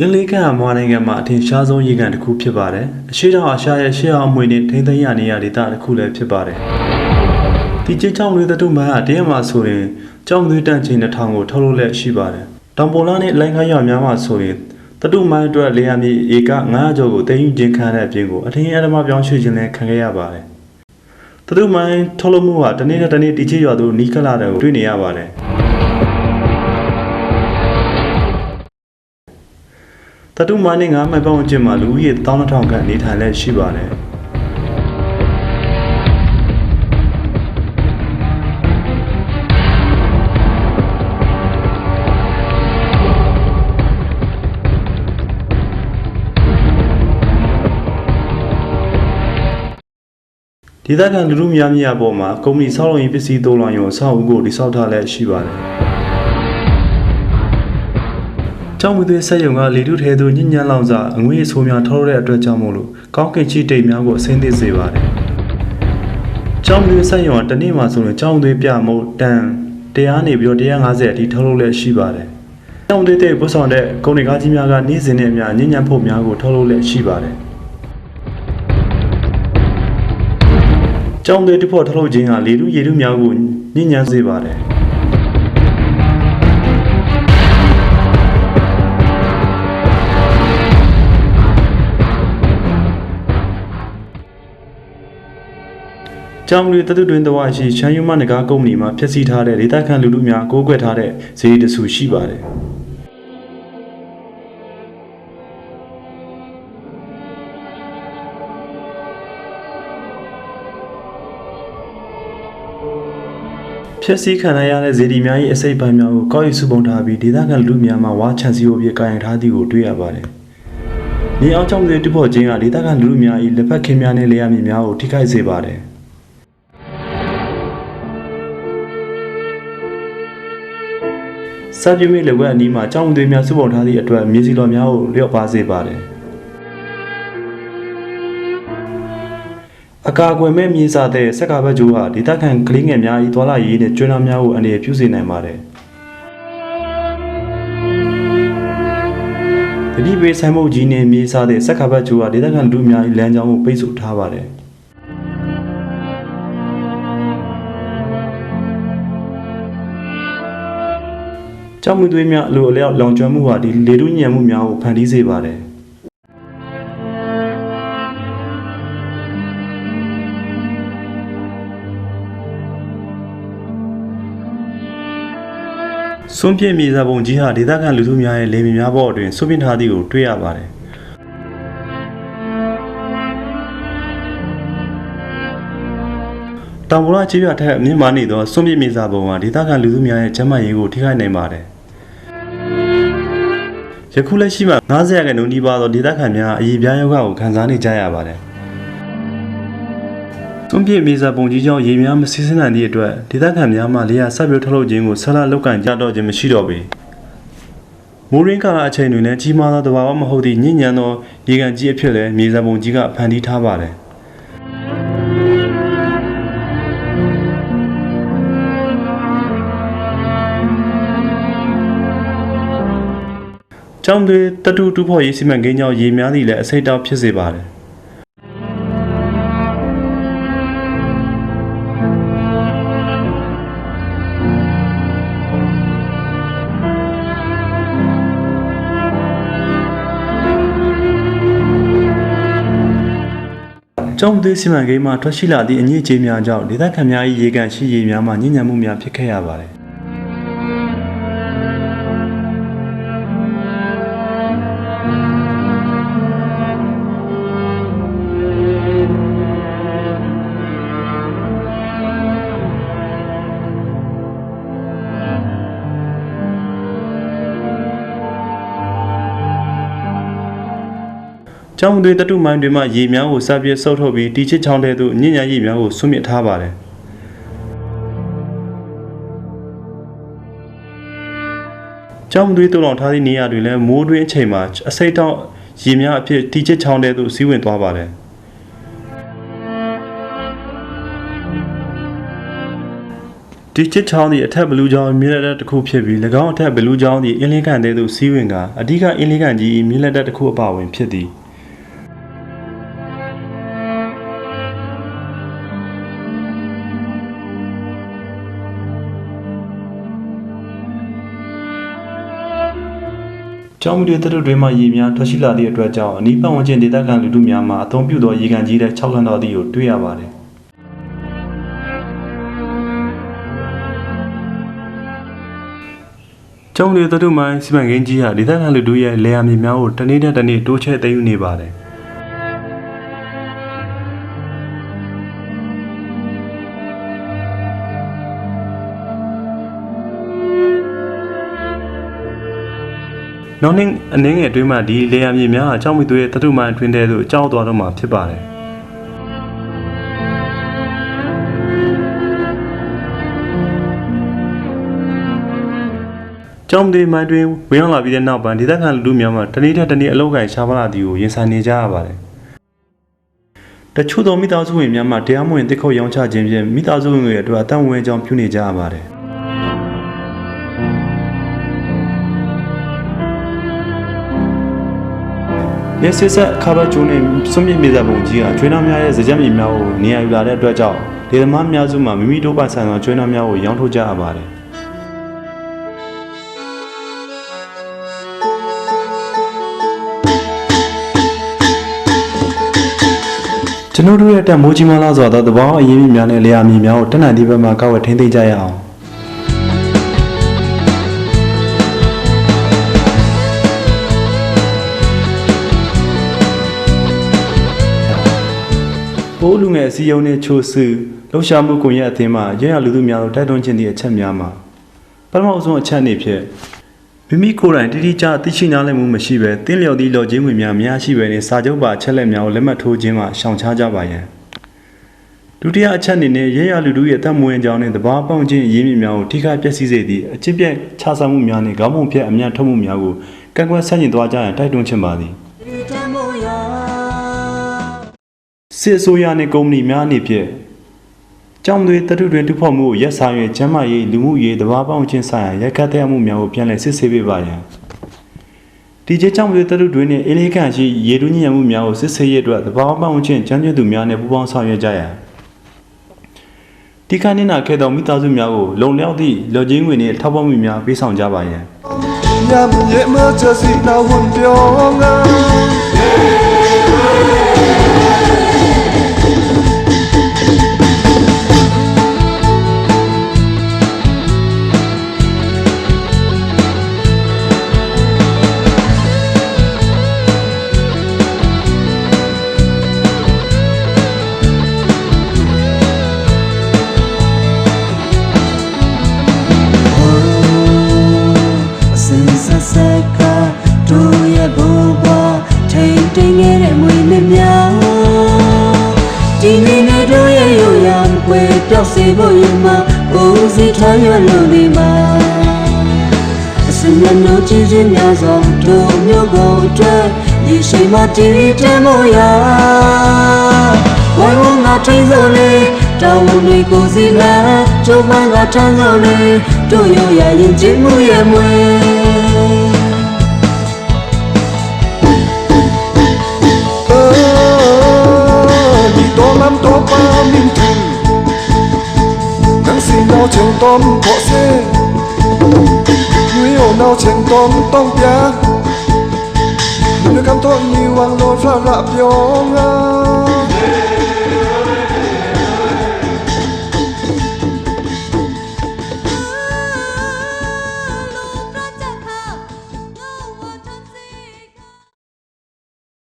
အင်္ဂလိပ်ကအမွာနိုင်ငံမှာအထင်ရှားဆုံးရေကန်တစ်ခုဖြစ်ပါတယ်။အရှိတောင်အာရှရဲ့ရှေ့အောင်အမွေနဲ့ထိန်းသိမ်းရနေရဒေသတစ်ခုလည်းဖြစ်ပါတယ်။ဒီကျကြောင်လေးသတုမှန်ကတရက်မှာဆိုရင်ကြောင်သွေးတန့်ချိန်2000ကိုထုတ်လုပ်လက်ရှိပါတယ်။တောင်ပေါ်လာနဲ့လိုင်းခါရွာများမှာဆိုရင်သတုမှန်အတွက်လေယာဉ်မြေဧက900ကျော်ကိုတင်ယူခြင်းခံတဲ့အပြင်ကိုအထင်အဓမ္မပြောင်းရွှေ့ခြင်းလည်းခံခဲ့ရပါတယ်။သတုမှန်ထုတ်လုပ်မှုဟာတနေ့နဲ့တနေ့တည်ချရွာသို့နီးကပ်လာတဲ့ကိုတွေ့နေရပါတယ်။တတုမနဲ့9မိုင်ပတ်ဝန်းကျင်မှာလူဦးရေ12000ခန့်နေထိုင်လက်ရှိပါတယ်ဒေသခံလူထုများများပေါ်မှာကုမ္ပဏီဆောက်လုပ်ရေးပစ္စည်းသုံးလောင်ရုံအဆောက်အဦကိုတည်ဆောက်ထားလက်ရှိပါတယ်ကျောင်းမွေးသွေးဆက်ယုံကလေထုထဲသို့ညဉ့်ညမ်းလောင်စာအငွေ့ဆိုးများထောက်တဲ့အတွက်ကြောင့်မို့လို့ကောင်းကင်ချီတိတ်များကိုအဆင်းသစ်စေပါတယ်။ကျောင်းမွေးဆက်ယုံကတနေ့မှဆိုရင်ကျောင်းသွေးပြမုတ်တန်100နေပြီးတော့150အထိထုတ်လုပ်လက်ရှိပါတယ်။ကျောင်းသွေးတဲ့ပုဆောင်တဲ့ကုန်တွေကားကြီးများကနေ့စဉ်နဲ့အမျှညဉ့်ညမ်းဖို့များကိုထုတ်လုပ်လက်ရှိပါတယ်။ကျောင်းသွေးတစ်ဖို့ထုတ်လုပ်ခြင်းကလေထုရေထုများကိုညဉ့်ညမ်းစေပါတယ်။ကျောင်းလူတတုတွင်တဝရှိချမ်းယူမနဂါကုမ္ပဏီမှာဖျက်ဆီးထားတဲ့ဒေသခံလူထုများကိုးကွယ်ထားတဲ့ဈေးတဆူရှိပါတယ်ဖျက်ဆီးခံရတဲ့ဈေးဒီများ၏အစိတ်ပိုင်းများကိုကောက်ယူစုပုံထားပြီးဒေသခံလူထုများမှာဝါချန်စီကိုပြကိုင်ထားသည်ကိုတွေ့ရပါတယ်။မြေအောင်ကျောင်းတွေတဖို့ခြင်းကဒေသခံလူထုများ၏လက်ဖက်ခင်းများနဲ့လေယာဉ်များကိုထိခိုက်စေပါတယ်။စာပြမိလက်ဝက်အနီးမှာကြောင်သွေးများစုပုံထားသည့်အတွက်မြေစီလော်များကိုလျော့ပါစေပါတယ်။အကာအကွယ်မဲ့မြေစာတဲ့စက္ကာဘတ်ဂျိုးဟာဒေသခံကလေးငယ်များ၏သွာလာရေးနဲ့ကျွမ်းနာများကိုအနေနဲ့ပြုစေနိုင်ပါတယ်။တတိပေဆိုင်မုတ်ကြီးနဲ့မြေစာတဲ့စက္ကာဘတ်ဂျိုးဟာဒေသခံလူများ၏လမ်းကြောင်းကိုပိတ်ဆို့ထားပါတယ်။ကျောင်းမွေးသွေးများအလိုအလျောက်လောင်ကျွမ်းမှုဟာဒီလေထုညံမှုများကိုဖန်တီးစေပါတယ်။စွန့်ပစ်မြေစာပုံကြီးဟာဒေသခံလူထုများရဲ့လေမြေများပေါ်တွင်စွန့်ပစ်ထားသည်ကိုတွေ့ရပါတယ်။တောင်ပေါ်လာချေးပြထက်မြင့်မားနေသောစွန့်ပစ်မြေစာပုံဟာဒေသခံလူထုများရဲ့ကျန်းမာရေးကိုထိခိုက်နိုင်ပါတယ်။ယခုလက်ရှိမှာ90ရာခိုင်နှုန်းနီးပါးသောဒေသခံများအရေးပြားယောဂကိုခံစားနေကြရပါတယ်။စွန့်ပစ်မြေစာပုံကြီးကြောင့်ရေများမစီးဆင်းနိုင်သည့်အတွက်ဒေသခံများမှလေယာစိုက်ပျိုးထုတ်လုပ်ခြင်းကိုဆက်လက်လုပ်ကိုင်ကြတော့ခြင်းမရှိတော့ပေ။မိုးရင်းကာလအချိန်တွင်လည်းကြီးမားသောတဘာဝမဟုတ်သည့်ညဉ့်ညမ်းသောရေကန်ကြီးအဖြစ်လည်းမြေစာပုံကြီးကဖန်တီးထားပါတယ်။ကျောင်းတွေတတူတူဖို့ရေးစီမံကိန်းကြောင့်ရေများသည့်လည်းအစိတ်တောက်ဖြစ်စေပါတယ်။ကျောင်းတွေစီမံကိန်းမှာထွက်ရှိလာသည့်အညစ်အကြေးများကြောင့်ဒေသခံများ၏ရေကန်ရှိရေများမှာညဉ့်ညမ်းမှုများဖြစ်ခဲ့ရပါတယ်။ကျောင်းတွေတတုမိုင်းတွေမှာရေများကိုစပြည့်ဆုပ်ထုတ်ပြီးတီချစ်ချောင်းတဲ့သို့ညဉ့်ညမ်းရေများကိုဆွမြစ်ထားပါတယ်။ကျောင်းတွေတုံလောင်ထားသည့်နေရာတွေလည်းမိုးတွင်းအချိန်မှာအစိတ်တောက်ရေများအဖြစ်တီချစ်ချောင်းတဲ့သို့စီးဝင်သွားပါတယ်။ ဒီချစ်ချောင်းဒီအထက်ဘလူးချောင်းမြင်းလက်တက်တစ်ခုဖြစ်ပြီး၎င်းအထက်ဘလူးချောင်းဒီအင်းလေးကန်တဲ့သို့စီးဝင်ကအဓိကအင်းလေးကန်ကြီးမြင်းလက်တက်တစ်ခုအပါဝင်ဖြစ်သည်ကျောင်းမီတွေတရုတ်တွေမှရေများထွက်ရှိလာသည့်အတွက်ကြောင့်အနီးပတ်ဝန်းကျင်ဒေသခံလူထုများမှာအသုံးပြုသောရေကန်ကြီးတဲ့6ခန်းတော်သည်ကိုတွေ့ရပါတယ်ကျောင်းလေးတရုတ်မိုင်းစီမံကိန်းကြီးဟာဒေသခံလူထုရဲ့လေယာဉ်များကိုတနေ့နဲ့တနေ့တိုးချဲ့သိမ်းယူနေပါတယ်နောက်နေ့အနေငယ်အတွင်းမှာဒီလေယာဉ်မြေများအကြောင်းမီသွေးတတုမှန်အတွင်းတဲသို့အကြောင်းသွားတော့မှာဖြစ်ပါတယ်ကျောင်းတွေမိုင်းတွင်ဝင်ရောက်လာပြီးတဲ့နောက်ပိုင်းဒေသခံလူထုများမှာတနေ့တစ်နေ့အလောက်ကိုင်ရှားပါလာသည်ကိုရင်ဆိုင်နေကြရပါတယ်တချို့သောမိသားစုဝင်များမှာတရားမဝင်တစ်ခုတ်ရောင်းချခြင်းဖြင့်မိသားစုဝင်တွေအတွက်အသက်ဝင်ကြောင်းပြုနေကြရပါတယ်ရဲစစ်ဆက်ခါဘကျိုးနဲ့စွန့်ပစ်မြေစာပုံကြီးကကျွေးနှောင်းများရဲ့စကြက်မြေများကိုနေရာယူလာတဲ့အတွက်ကြောင့်ဒေသမားများစုမှာမိမိတို့ပိုင်ဆိုင်သောကျွေးနှောင်းများကိုရောင်းထုတ်ကြရပါတယ်ကျွန်တော်တို့ရဲ့တက်မိုးကြီးမားလာစွာသောသဘောအရင်းမြစ်များနဲ့လေယာဉ်မြေများကိုတက်နိုင်သည့်ဘက်မှကောက်ဝဲထိန်းသိမ်းကြရအောင်ပိုးလူငယ်အစည်းအရုံးနဲ့ချိုးစုလှုပ်ရှားမှုကွန်ရက်အသင်းမှရရလူသူများတို့တိုက်တွန်းခြင်းသည့်အချက်များမှာပထမဆုံးအချက်အနေဖြင့်မိမိကိုယ်တိုင်တိတိကျကျသိရှိနားလည်မှုမရှိဘဲတင်းလျော်သည့်လော်ချင်းဝင်များများရှိပဲနဲ့စာချုပ်ပါအချက်လက်များကိုလက်မှတ်ထိုးခြင်းမှာရှောင်ရှားကြပါရန်ဒုတိယအချက်အနေနဲ့ရရလူသူရဲ့တပ်မဝင်ကြောင်းနဲ့တဘာပေါင်းခြင်းအရင်းမြစ်များကိုထိခိုက်ပျက်စီးစေသည့်အကျင့်ပြတ်ခြားဆောင်မှုများနဲ့ခေါင်းပုံဖြတ်အမြန်ထုတ်မှုများကိုကန့်ကွက်ဆန့်ကျင်သွားကြရန်တိုက်တွန်းခြင်းပါသည်စစ်အစိုးရနှင့်ကုမ္ပဏီများအနေဖြင့်ကျောင်းတွေတရုတ်တွင်တူဖော်မှုကိုရက်ဆိုင်၍ကျန်းမာရေးလူမှုရေးတဘာပေါင်းခြင်းဆိုင်ရာရိုက်ခတ်တဲ့မှုများကိုပြန်လည်စစ်ဆေးပေးပါရန်ဒီကျေးကျောင်းတွေတရုတ်တွင်နှင့်အေးလေးခန့်ရှိရေတူးညံမှုများကိုစစ်ဆေးရအတွက်တဘာပေါင်းခြင်းကျန်းကျင်သူများနှင့်ပူးပေါင်းဆောင်ရွက်ကြရန်ဒီကနေ့နာခဲ့သောမိသားစုများကိုလုံလောက်သည့်လော်ချင်းဝင်နှင့်ထောက်ပံ့မှုများပေးဆောင်ကြပါရန်ညမရေမချစီနာဝန်ပြောငါစေဖို့ရမှာကိုယ်စီထားရလို့ဒီမှာအစမျက်နှာကြည့်ခြင်းများစွာတို့မျိုးကိုအတွက်ဒီရှိမှတည်တည်မို့ရဝိုင်းဝန်းငါထိန်းစိုးလေတောင်းဝန်တွေကိုစီလာကျုံးမကထမ်းစိုးလေတို့ရရရင်ကျင်းမှုရမွေဒီတော်လမ်းတော်ပါမင်းnào chừng tôm bỏ xe người ồn nào chừng tôm tông bia người cam thôn nhiều hoàng lối pha rạ biong